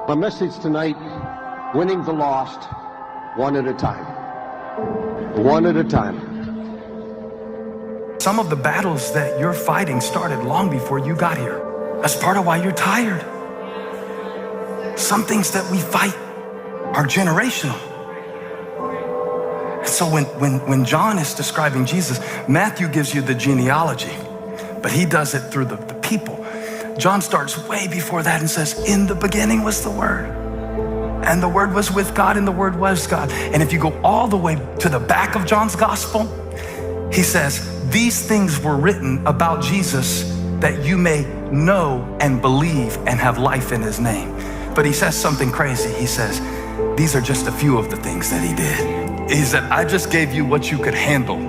My message tonight, winning the lost, one at a time. One at a time. Some of the battles that you're fighting started long before you got here. That's part of why you're tired. Some things that we fight are generational. So when John is describing Jesus, Matthew gives you the genealogy, but he does it through the people. John starts way before that and says, in the beginning was the Word, and the Word was with God, and the Word was God. And if you go all the way to the back of John's gospel, he says, these things were written about Jesus that you may know and believe and have life in his name. But he says something crazy. He says, these are just a few of the things that he did. He said, I just gave you what you could handle.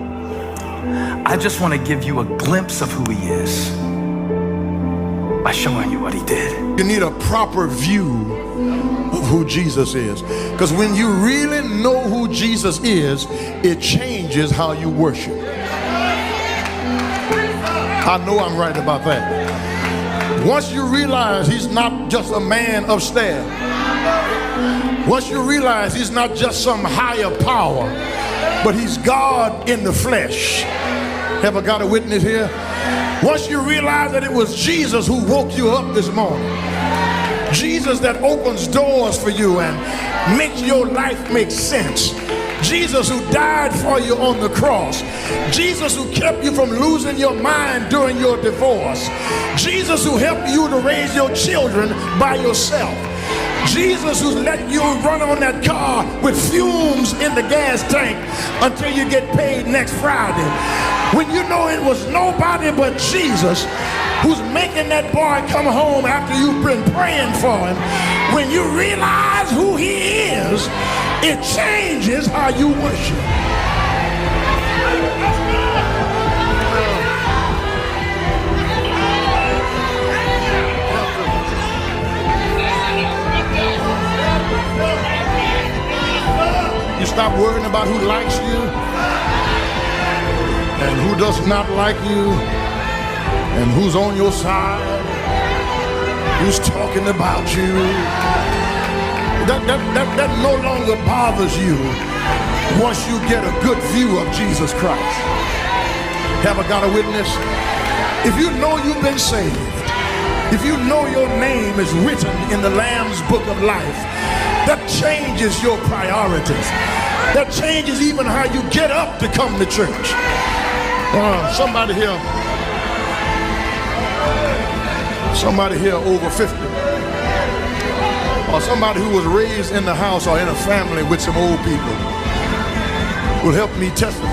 I just want to give you a glimpse of who he is by showing you what he did. You need a proper view of who Jesus is. Because when you really know who Jesus is, it changes how you worship. I know I'm right about that. Once you realize he's not just a man upstairs, once you realize he's not just some higher power, but he's God in the flesh. Have I got a witness here? Once you realize that it was Jesus who woke you up this morning, Jesus that opens doors for you and makes your life make sense, Jesus who died for you on the cross, Jesus who kept you from losing your mind during your divorce, Jesus who helped you to raise your children by yourself, Jesus who's letting you run on that car with fumes in the gas tank until you get paid next Friday. When you know it was nobody but Jesus who's making that boy come home after you've been praying for him, when you realize who he is, it changes how you worship. You stop worrying about who likes you and who does not like you and who's on your side, who's talking about you. That no longer bothers you once you get a good view of Jesus Christ. Have I got a witness? If you know you've been saved, if you know your name is written in the Lamb's Book of Life, that changes your priorities. That changes even how you get up to come to church. Somebody here over 50, or somebody who was raised in the house or in a family with some old people will help me testify.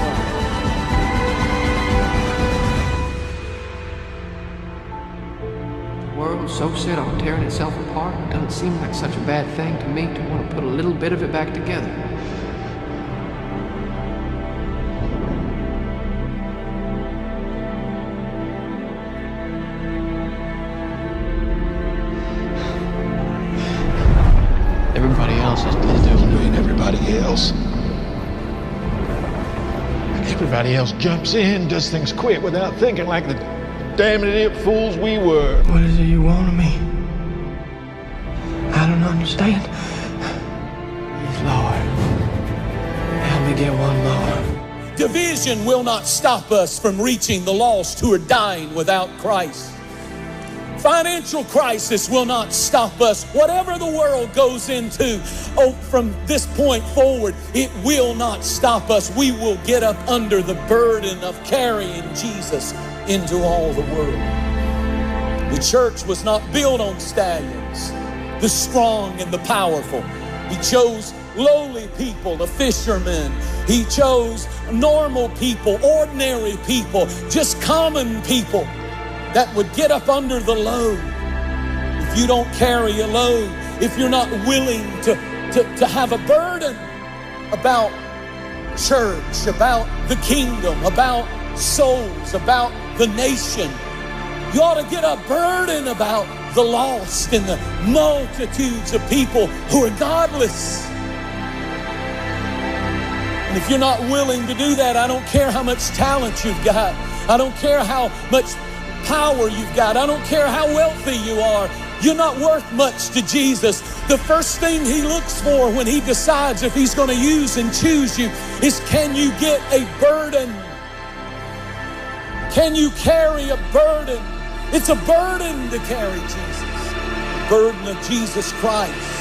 The world is so set on tearing itself apart, it doesn't seem like such a bad thing to me to want to put a little bit of it back together. Everybody else is doing everybody else. Everybody else jumps in, does things quick without thinking, like the damn idiot fools we were. What is it you want of me? I don't understand. Lord, help me get one more. Division will not stop us from reaching the lost who are dying without Christ. Financial crisis will not stop us. Whatever the world goes into, from this point forward, it will not stop us. We will get up under the burden of carrying Jesus into all the world. The church was not built on stallions, the strong and the powerful. He chose lowly people, the fishermen. He chose normal people, ordinary people, just common people that would get up under the load. If you don't carry a load, if you're not willing to have a burden about church, about the kingdom, about souls, about the nation, you ought to get a burden about the lost and the multitudes of people who are godless. And if you're not willing to do that, I don't care how much talent you've got. I don't care how much power you've got. I don't care how wealthy you are. You're not worth much to Jesus. The first thing he looks for when he decides if he's going to use and choose you is, can you get a burden? Can you carry a burden? It's a burden to carry Jesus. The burden of Jesus Christ.